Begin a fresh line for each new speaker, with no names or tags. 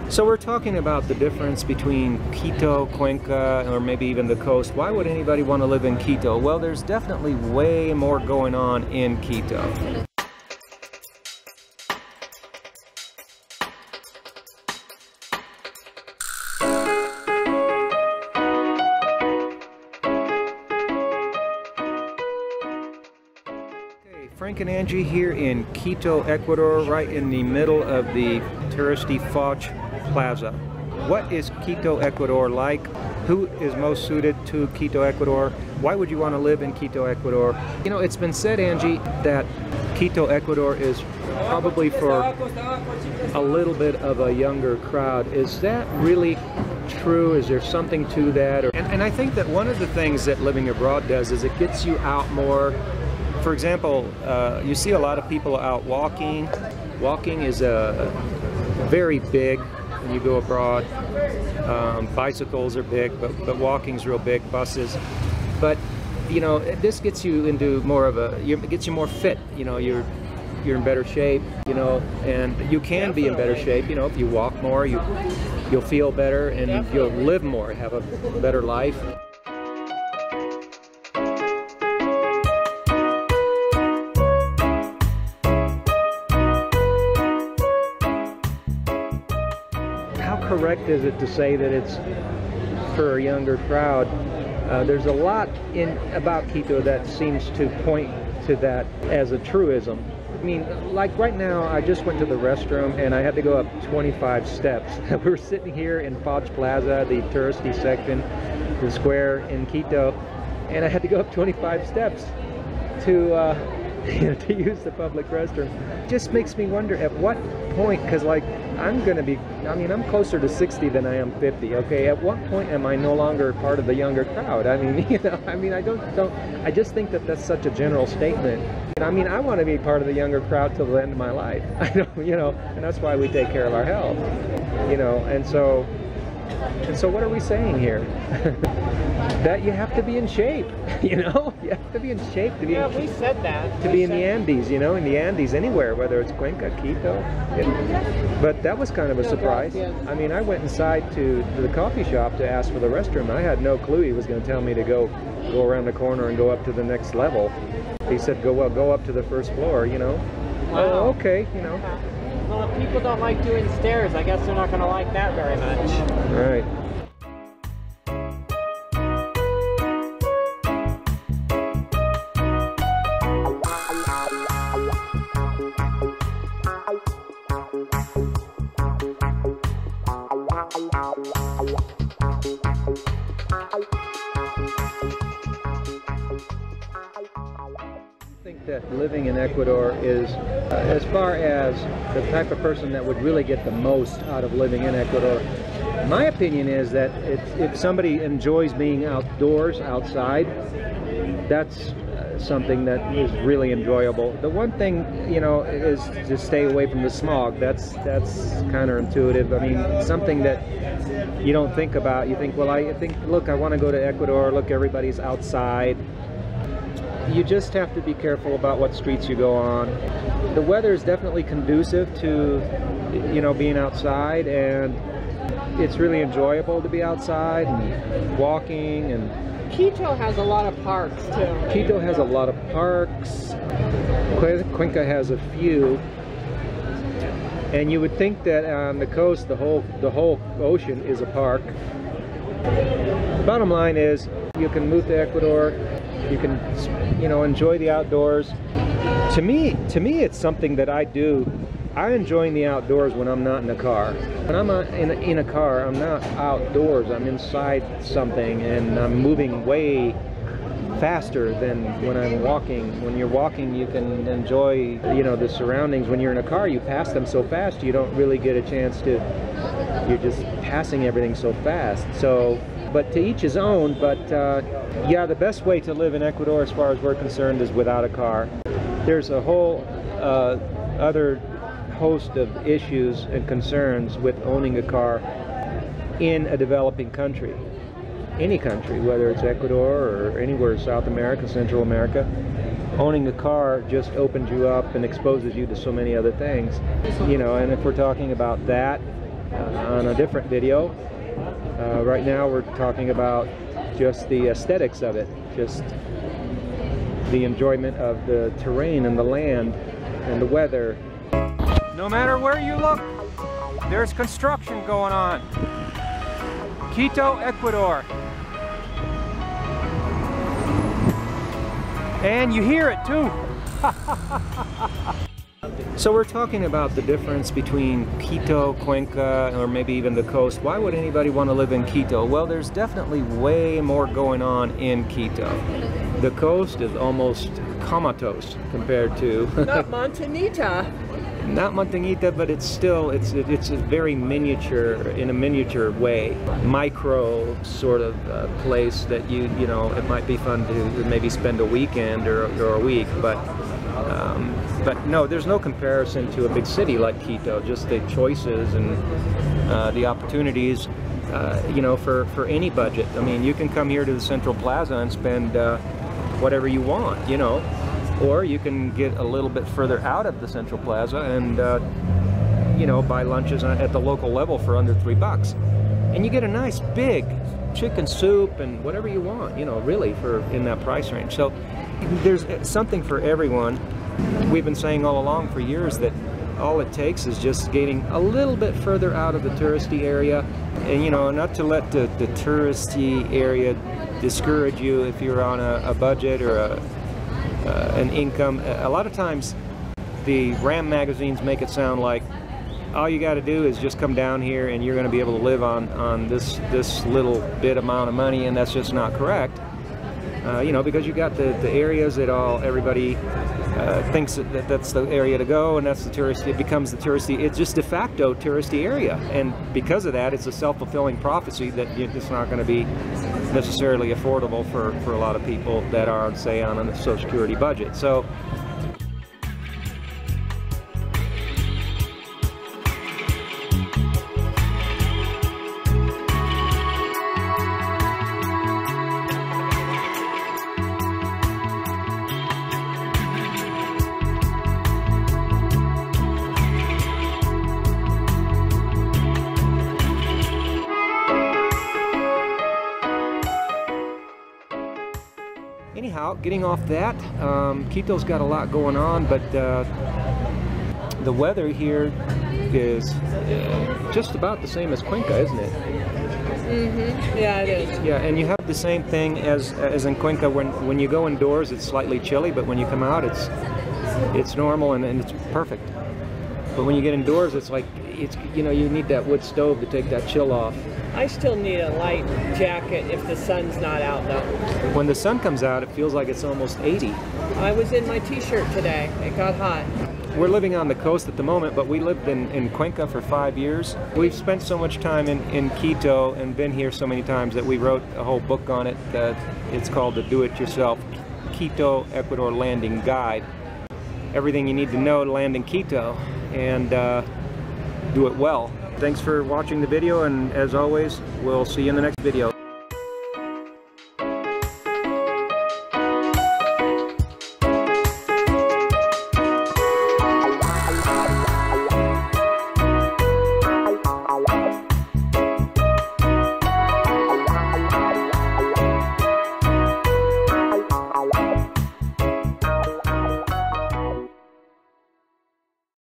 So we're talking about the difference between Quito, Cuenca, or maybe even the coast. Why would anybody want to live in Quito? Well, there's definitely way more going on in Quito. Frank and Angie here in Quito, Ecuador, right in the middle of the touristy Foch Plaza. What is Quito, Ecuador like? Who is most suited to Quito, Ecuador? Why would you want to live in Quito, Ecuador? You know, it's been said, Angie, that Quito, Ecuador is probably for a little bit of a younger crowd. Is that really true? Is there something to that? And I think that one of the things that living abroad does is it gets you out more. For example, you see a lot of people out walking. Walking is very big when you go abroad. Bicycles are big, but walking's real big, buses. But, you know, this gets you into more of it gets you more fit. You know, you're in better shape, you know, and you can be in better shape, you know, if you walk more, you'll feel better and you'll live more, have a better life. Correct is it to say that it's for a younger crowd? There's a lot about Quito that seems to point to that as a truism. I mean, like right now, I just went to the restroom and I had to go up 25 steps. We were sitting here in Foch Plaza, the touristy section, the square in Quito, and I had to go up 25 steps to to use the public restroom. It just makes me wonder at what point, because like I'm closer to 60 than I am 50, okay? At what point am I no longer part of the younger crowd? I mean, you know, I just think that that's such a general statement. And I mean, I want to be part of the younger crowd till the end of my life. I know, you know, and that's why we take care of our health, you know, and so what are we saying here? That you have to be in shape, you know? You have to be in shape to be
we said that.
To be in the Andes, you know, in the Andes, anywhere, whether it's Cuenca, Quito. But that was kind of a surprise. I mean, I went inside to the coffee shop to ask for the restroom. I had no clue he was going to tell me to go around the corner and go up to the next level. He said, go up to the first floor, you know?
Wow.
Oh, okay, you know.
Well, if people don't like doing stairs, I guess they're not going to like that very much.
All right. That living in Ecuador is, as far as the type of person that would really get the most out of living in Ecuador, my opinion is that if somebody enjoys being outdoors, outside, that's something that is really enjoyable. The one thing, you know, is to stay away from the smog. That's counterintuitive. I mean, something that you don't think about. You think, well, look, I want to go to Ecuador, look, everybody's outside. You just have to be careful about what streets you go on. The weather is definitely conducive to, you know, being outside, and it's really enjoyable to be outside and walking. And
Quito has a lot of parks too.
Quito has a lot of parks. Cuenca has a few. And you would think that on the coast, the whole ocean is a park. Bottom line is, you can move to Ecuador. You can, you know, enjoy the outdoors. To me, it's something that I do. I'm enjoying the outdoors when I'm not in a car. When I'm in a car, I'm not outdoors. I'm inside something, and I'm moving way faster than when I'm walking. When you're walking, you can enjoy, you know, the surroundings. When you're in a car, you pass them so fast, you don't really get a chance to. You're just passing everything so fast. So. But to each his own, but yeah, the best way to live in Ecuador as far as we're concerned is without a car. There's a whole other host of issues and concerns with owning a car in a developing country. Any country, whether it's Ecuador or anywhere, South America, Central America. Owning a car just opens you up and exposes you to so many other things. You know, and if we're talking about that, on a different video. Right now we're talking about just the aesthetics of it, just the enjoyment of the terrain and the land and the weather. No matter where you look, there's construction going on. Quito, Ecuador. And you hear it too. So we're talking about the difference between Quito, Cuenca, or maybe even the coast. Why would anybody want to live in Quito? Well, there's definitely way more going on in Quito. The coast is almost comatose compared to...
Not Montanita.
Not Montanita, but it's still, it's a very miniature, in a miniature way, micro sort of place that you know, it might be fun to maybe spend a weekend or a week, but no, there's no comparison to a big city like Quito. Just the choices and the opportunities, you know, for any budget. I mean, you can come here to the Central Plaza and spend whatever you want, you know. Or you can get a little bit further out of the Central Plaza and, you know, buy lunches at the local level for under $3. And you get a nice big chicken soup and whatever you want, you know, really, for in that price range. So there's something for everyone. We've been saying all along for years that all it takes is just getting a little bit further out of the touristy area. And, you know, not to let the touristy area discourage you if you're on a budget or an income. A lot of times the RAM magazines make it sound like all you got to do is just come down here and you're going to be able to live on this little bit amount of money, and that's just not correct. You know, because you got the areas that everybody thinks that's the area to go, and that's the touristy. It becomes the touristy. It's just de facto touristy area, and because of that, it's a self-fulfilling prophecy that it's not going to be necessarily affordable for a lot of people that are, say, on a Social Security budget. So. Anyhow, getting off that, Quito's got a lot going on, but the weather here is just about the same as Cuenca, isn't it?
Mm-hmm. Yeah, it is.
Yeah, and you have the same thing as in Cuenca. When you go indoors, it's slightly chilly, but when you come out, it's normal and it's perfect. But when you get indoors, it's like, you know, you need that wood stove to take that chill off.
I still need a light jacket if the sun's not out, though.
When the sun comes out, it feels like it's almost 80.
I was in my t-shirt today. It got hot.
We're living on the coast at the moment, but we lived in Cuenca for 5 years. We've spent so much time in Quito and been here so many times that we wrote a whole book on it. It's called the Do-It-Yourself Quito Ecuador Landing Guide. Everything you need to know to land in Quito and do it well. Thanks for watching the video, and as always, we'll see you in the next video.